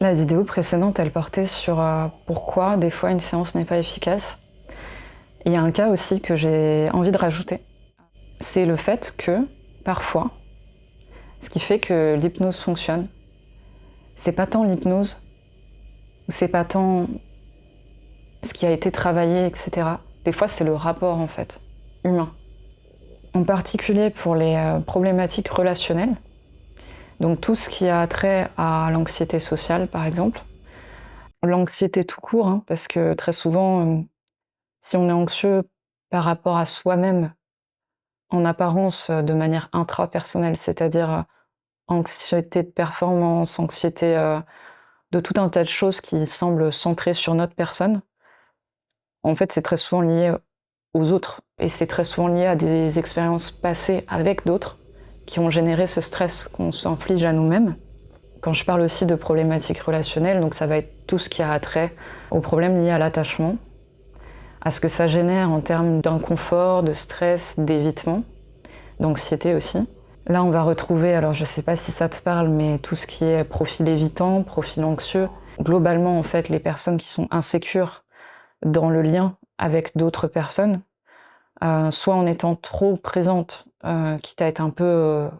La vidéo précédente, elle portait sur pourquoi des fois une séance n'est pas efficace. Il y a un cas aussi que j'ai envie de rajouter. C'est le fait que, parfois, ce qui fait que l'hypnose fonctionne, c'est pas tant l'hypnose, ou c'est pas tant ce qui a été travaillé, etc. Des fois, c'est le rapport, en fait, humain. En particulier pour les problématiques relationnelles, donc tout ce qui a trait à l'anxiété sociale, par exemple. L'anxiété tout court, hein, parce que très souvent, si on est anxieux par rapport à soi-même, en apparence, de manière intrapersonnelle, c'est-à-dire, anxiété de performance, anxiété, de tout un tas de choses qui semblent centrées sur notre personne, en fait, c'est très souvent lié aux autres et c'est très souvent lié à des expériences passées avec d'autres qui ont généré ce stress qu'on s'inflige à nous-mêmes. Quand je parle aussi de problématiques relationnelles, donc ça va être tout ce qui a trait aux problèmes liés à l'attachement, à ce que ça génère en termes d'inconfort, de stress, d'évitement, d'anxiété aussi. Là, on va retrouver, alors je sais pas si ça te parle, mais tout ce qui est profil évitant, profil anxieux. Globalement, en fait, les personnes qui sont insécures dans le lien avec d'autres personnes, soit en étant trop présente, quitte à être un peu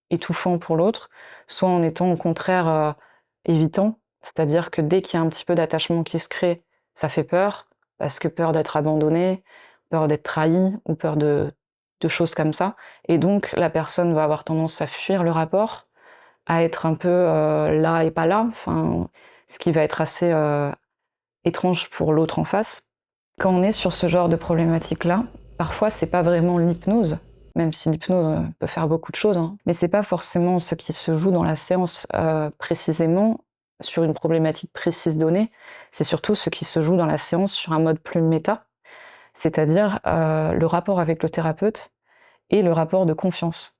étouffant pour l'autre, soit en étant au contraire évitant, c'est-à-dire que dès qu'il y a un petit peu d'attachement qui se crée, ça fait peur, parce que peur d'être abandonné, peur d'être trahi ou peur de choses comme ça. Et donc la personne va avoir tendance à fuir le rapport, à être un peu là et pas là, enfin, ce qui va être assez étrange pour l'autre en face. Quand on est sur ce genre de problématique-là, parfois c'est pas vraiment l'hypnose, même si l'hypnose peut faire beaucoup de choses, hein, mais c'est pas forcément ce qui se joue dans la séance précisément sur une problématique précise donnée, c'est surtout ce qui se joue dans la séance sur un mode plus méta, c'est-à-dire le rapport avec le thérapeute et le rapport de confiance.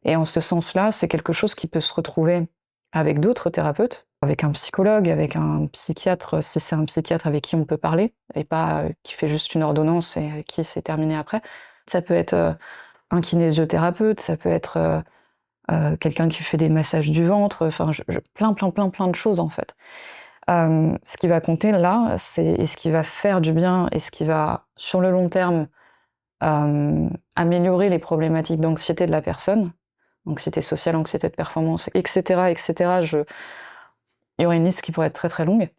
Et en ce sens-là, c'est quelque chose qui peut se retrouver avec d'autres thérapeutes, avec un psychologue, avec un psychiatre, si c'est un psychiatre avec qui on peut parler, et pas qui fait juste une ordonnance et qui c'est terminé après. Ça peut être un kinésiothérapeute, ça peut être quelqu'un qui fait des massages du ventre, enfin plein de choses en fait. Ce qui va compter là, et ce qui va faire du bien et ce qui va, sur le long terme, améliorer les problématiques d'anxiété de la personne, anxiété sociale, anxiété de performance, etc., etc. Il y aurait une liste qui pourrait être très très longue.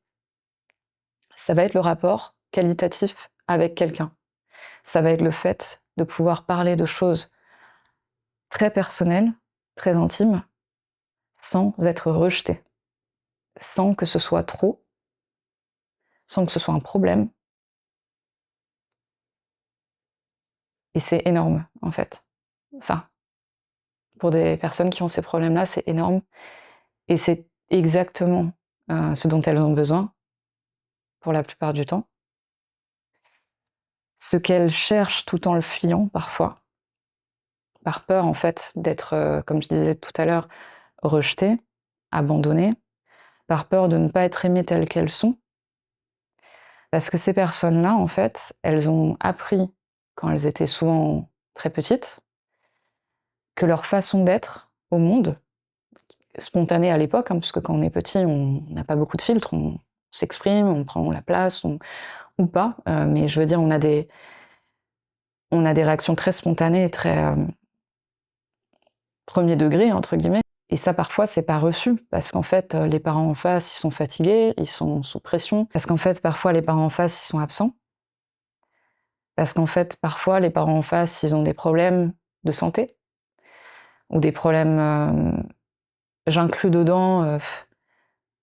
Ça va être le rapport qualitatif avec quelqu'un. Ça va être le fait de pouvoir parler de choses très personnelles, très intimes, sans être rejeté, sans que ce soit trop, sans que ce soit un problème. Et c'est énorme, en fait, ça. Pour des personnes qui ont ces problèmes-là, c'est énorme. Et c'est exactement ce dont elles ont besoin, pour la plupart du temps. Ce qu'elles cherchent tout en le fuyant, parfois, par peur, en fait, d'être, comme je disais tout à l'heure, rejetées, abandonnées, par peur de ne pas être aimées telles qu'elles sont. Parce que ces personnes-là, en fait, elles ont appris, quand elles étaient souvent très petites, que leur façon d'être au monde, spontanée à l'époque, hein, parce que quand on est petit, on n'a pas beaucoup de filtres, on s'exprime, on prend la place, ou pas, mais je veux dire, on a des réactions très spontanées et très premier degré, entre guillemets. Et ça, parfois, c'est pas reçu, parce qu'en fait, les parents en face, ils sont fatigués, ils sont sous pression, parce qu'en fait, parfois, les parents en face, ils sont absents, parce qu'en fait, parfois, les parents en face, ils ont des problèmes de santé, ou des problèmes, j'inclus dedans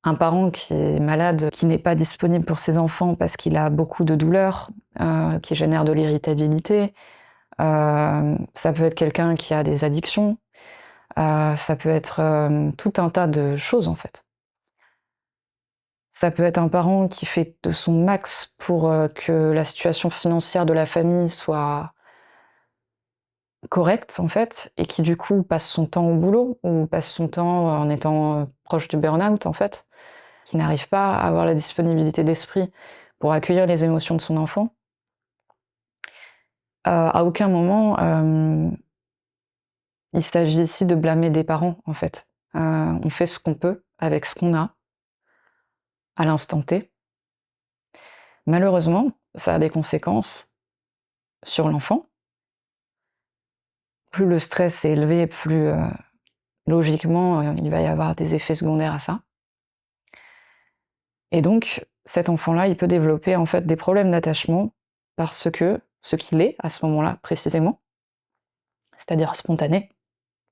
un parent qui est malade, qui n'est pas disponible pour ses enfants parce qu'il a beaucoup de douleurs, qui génère de l'irritabilité. Ça peut être quelqu'un qui a des addictions, ça peut être tout un tas de choses, en fait. Ça peut être un parent qui fait de son max pour que la situation financière de la famille soit correcte, en fait, et qui, du coup, passe son temps au boulot ou passe son temps en étant proche du burn-out, en fait, qui n'arrive pas à avoir la disponibilité d'esprit pour accueillir les émotions de son enfant. À aucun moment, il s'agit ici de blâmer des parents, en fait. On fait ce qu'on peut avec ce qu'on a. à l'instant T. Malheureusement, ça a des conséquences sur l'enfant. Plus le stress est élevé, plus logiquement, il va y avoir des effets secondaires à ça. Et donc, cet enfant-là, il peut développer en fait des problèmes d'attachement parce que ce qu'il est à ce moment-là précisément, c'est-à-dire spontané,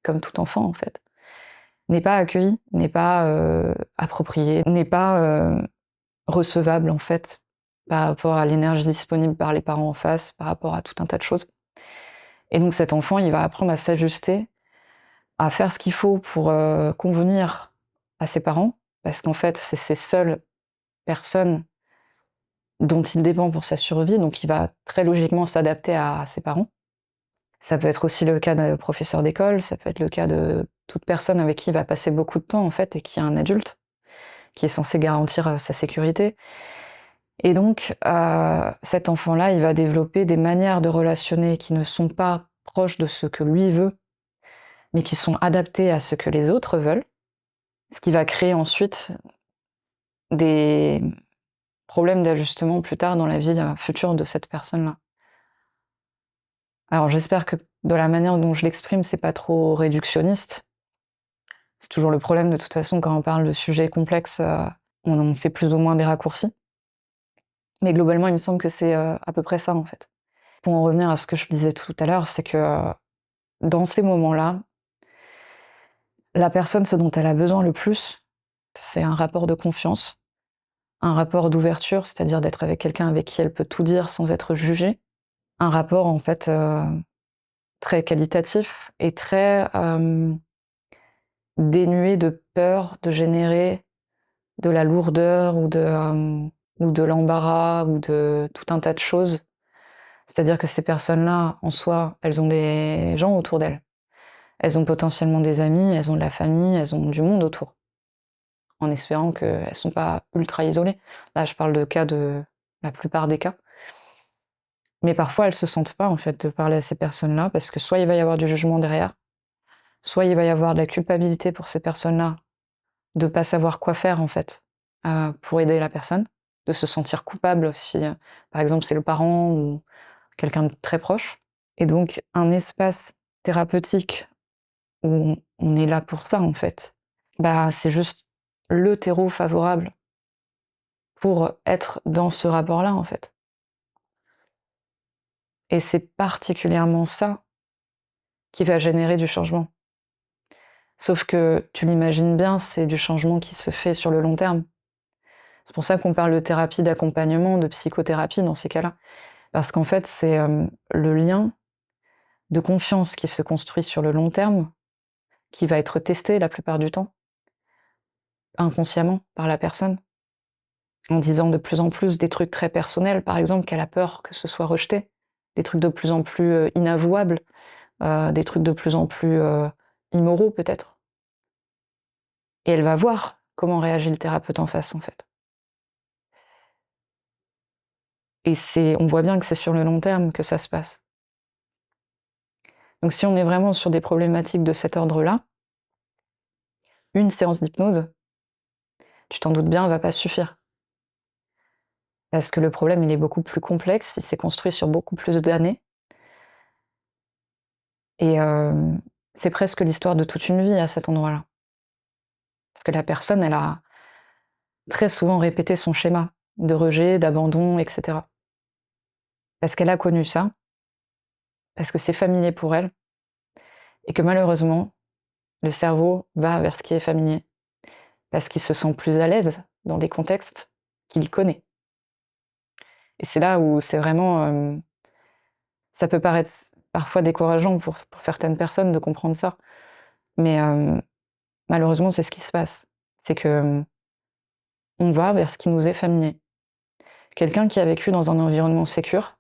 comme tout enfant en fait, n'est pas accueilli, n'est pas approprié, n'est pas recevable en fait par rapport à l'énergie disponible par les parents en face, par rapport à tout un tas de choses. Et donc cet enfant, il va apprendre à s'ajuster, à faire ce qu'il faut pour convenir à ses parents, parce qu'en fait, c'est ces seules personnes dont il dépend pour sa survie, donc il va très logiquement s'adapter à ses parents. Ça peut être aussi le cas d'un professeur d'école, ça peut être le cas de toute personne avec qui il va passer beaucoup de temps en fait et qui est un adulte, qui est censé garantir sa sécurité. Et donc cet enfant-là, il va développer des manières de relationner qui ne sont pas proches de ce que lui veut, mais qui sont adaptées à ce que les autres veulent, ce qui va créer ensuite des problèmes d'ajustement plus tard dans la vie future de cette personne-là. Alors j'espère que de la manière dont je l'exprime, c'est pas trop réductionniste. C'est toujours le problème de toute façon quand on parle de sujets complexes, on en fait plus ou moins des raccourcis. Mais globalement, il me semble que c'est à peu près ça en fait. Pour en revenir à ce que je disais tout à l'heure, c'est que dans ces moments-là, la personne, ce dont elle a besoin le plus, c'est un rapport de confiance, un rapport d'ouverture, c'est-à-dire d'être avec quelqu'un avec qui elle peut tout dire sans être jugée, un rapport en fait très qualitatif et très dénué de peur de générer de la lourdeur ou de l'embarras ou de tout un tas de choses. C'est-à-dire que ces personnes-là, en soi, elles ont des gens autour d'elles. Elles ont potentiellement des amis, elles ont de la famille, elles ont du monde autour, en espérant qu'elles ne sont pas ultra isolées. Là, je parle de cas de la plupart des cas. Mais parfois, elles se sentent pas, en fait, de parler à ces personnes-là, parce que soit il va y avoir du jugement derrière, soit il va y avoir de la culpabilité pour ces personnes-là, de pas savoir quoi faire, en fait, pour aider la personne, de se sentir coupable si, par exemple, c'est le parent ou quelqu'un de très proche. Et donc, un espace thérapeutique où on est là pour ça, en fait, bah, c'est juste le terreau favorable pour être dans ce rapport-là, en fait. Et c'est particulièrement ça qui va générer du changement. Sauf que, tu l'imagines bien, c'est du changement qui se fait sur le long terme. C'est pour ça qu'on parle de thérapie d'accompagnement, de psychothérapie dans ces cas-là. Parce qu'en fait, c'est le lien de confiance qui se construit sur le long terme, qui va être testé la plupart du temps, inconsciemment, par la personne, en disant de plus en plus des trucs très personnels, par exemple, qu'elle a peur que ce soit rejeté, des trucs de plus en plus inavouables, des trucs de plus en plus immoraux peut-être. Et elle va voir comment réagit le thérapeute en face, en fait. Et on voit bien que c'est sur le long terme que ça se passe. Donc si on est vraiment sur des problématiques de cet ordre-là, une séance d'hypnose, tu t'en doutes bien, va pas suffire. Parce que le problème, il est beaucoup plus complexe, il s'est construit sur beaucoup plus d'années. Et c'est presque l'histoire de toute une vie à cet endroit-là. Parce que la personne, elle a très souvent répété son schéma de rejet, d'abandon, etc. Parce qu'elle a connu ça, parce que c'est familier pour elle, et que malheureusement, le cerveau va vers ce qui est familier, parce qu'il se sent plus à l'aise dans des contextes qu'il connaît. Et c'est là où c'est vraiment... ça peut paraître parfois décourageant pour certaines personnes de comprendre ça, mais malheureusement, c'est ce qui se passe. C'est que on va vers ce qui nous est familier. Quelqu'un qui a vécu dans un environnement sécure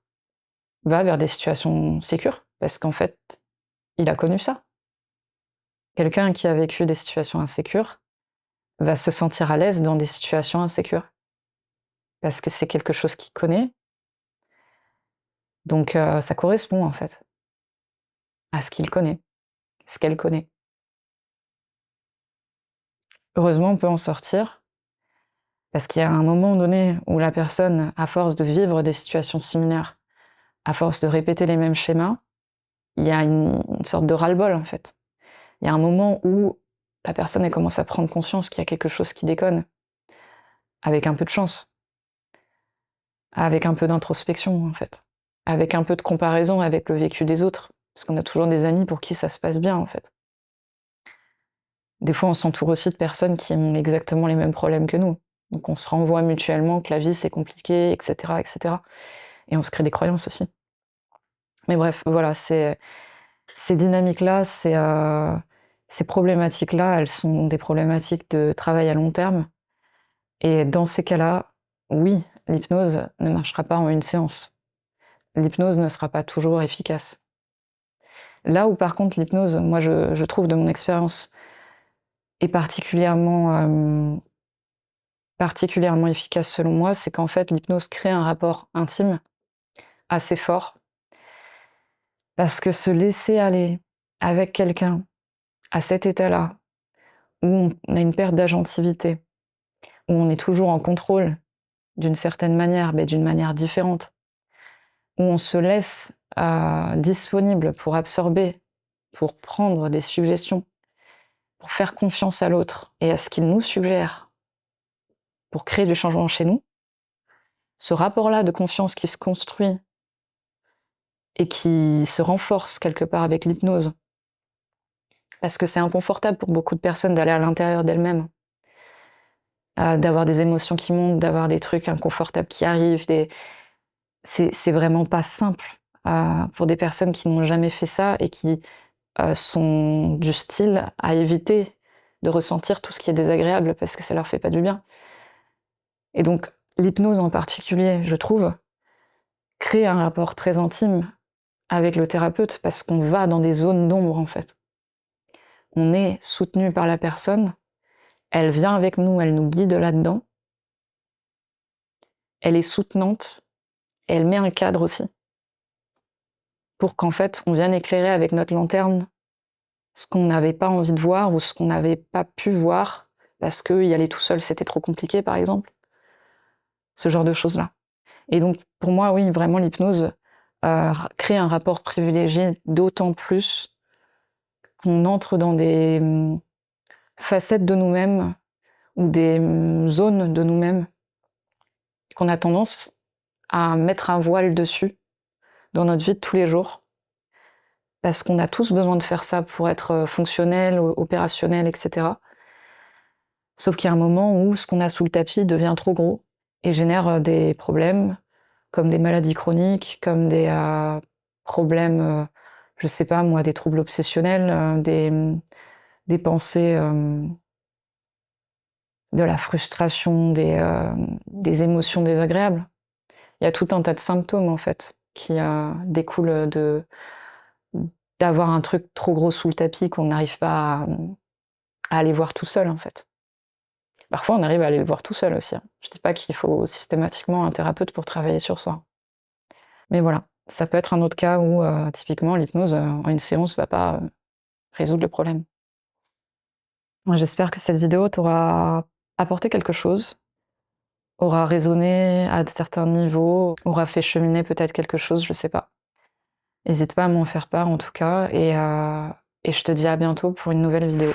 va vers des situations sécures, parce qu'en fait, il a connu ça. Quelqu'un qui a vécu des situations insécures va se sentir à l'aise dans des situations insécures, parce que c'est quelque chose qu'il connaît, donc ça correspond en fait à ce qu'il connaît, ce qu'elle connaît. Heureusement, on peut en sortir, Parce qu'il y a un moment donné où la personne, à force de vivre des situations similaires, à force de répéter les mêmes schémas, il y a une sorte de ras-le-bol, en fait. Il y a un moment où la personne, elle commence à prendre conscience qu'il y a quelque chose qui déconne, avec un peu de chance, avec un peu d'introspection, en fait, avec un peu de comparaison avec le vécu des autres, parce qu'on a toujours des amis pour qui ça se passe bien, en fait. Des fois, on s'entoure aussi de personnes qui ont exactement les mêmes problèmes que nous. Donc on se renvoie mutuellement que la vie, c'est compliqué, etc., etc. Et on se crée des croyances aussi. Mais bref, voilà, ces dynamiques-là, ces problématiques-là, elles sont des problématiques de travail à long terme. Et dans ces cas-là, oui, l'hypnose ne marchera pas en une séance. L'hypnose ne sera pas toujours efficace. Là où par contre l'hypnose, moi je trouve de mon expérience, est particulièrement efficace selon moi, c'est qu'en fait l'hypnose crée un rapport intime assez fort. Parce que se laisser aller avec quelqu'un à cet état-là, où on a une perte d'agentivité, où on est toujours en contrôle d'une certaine manière, mais d'une manière différente, où on se laisse disponible pour absorber, pour prendre des suggestions, pour faire confiance à l'autre et à ce qu'il nous suggère, pour créer du changement chez nous, ce rapport-là de confiance qui se construit et qui se renforce quelque part avec l'hypnose, parce que c'est inconfortable pour beaucoup de personnes d'aller à l'intérieur d'elles-mêmes, d'avoir des émotions qui montent, d'avoir des trucs inconfortables qui arrivent. C'est vraiment pas simple pour des personnes qui n'ont jamais fait ça et qui sont du style à éviter de ressentir tout ce qui est désagréable parce que ça leur fait pas du bien. Et donc l'hypnose en particulier, je trouve, crée un rapport très intime avec le thérapeute parce qu'on va dans des zones d'ombre en fait. On est soutenu par la personne, elle vient avec nous, elle nous guide là-dedans, elle est soutenante et elle met un cadre aussi pour qu'en fait on vienne éclairer avec notre lanterne ce qu'on n'avait pas envie de voir ou ce qu'on n'avait pas pu voir parce que y aller tout seul c'était trop compliqué par exemple, ce genre de choses-là. Et donc pour moi oui vraiment l'hypnose crée un rapport privilégié d'autant plus qu'on entre dans des facettes de nous-mêmes ou des zones de nous-mêmes qu'on a tendance à mettre un voile dessus dans notre vie de tous les jours. Parce qu'on a tous besoin de faire ça pour être fonctionnel, opérationnel, etc. Sauf qu'il y a un moment où ce qu'on a sous le tapis devient trop gros et génère des problèmes, comme des maladies chroniques, comme des problèmes, je sais pas moi, des troubles obsessionnels, des pensées, de la frustration, des émotions désagréables. Il y a tout un tas de symptômes en fait qui découlent d'avoir un truc trop gros sous le tapis qu'on n'arrive pas à aller voir tout seul en fait. Parfois on arrive à aller le voir tout seul aussi, hein. Je dis pas qu'il faut systématiquement un thérapeute pour travailler sur soi. Mais voilà, ça peut être un autre cas où typiquement l'hypnose en une séance va pas résoudre le problème. J'espère que cette vidéo t'aura apporté quelque chose, aura résonné à certains niveaux, aura fait cheminer peut-être quelque chose, je sais pas. N'hésite pas à m'en faire part en tout cas et je te dis à bientôt pour une nouvelle vidéo.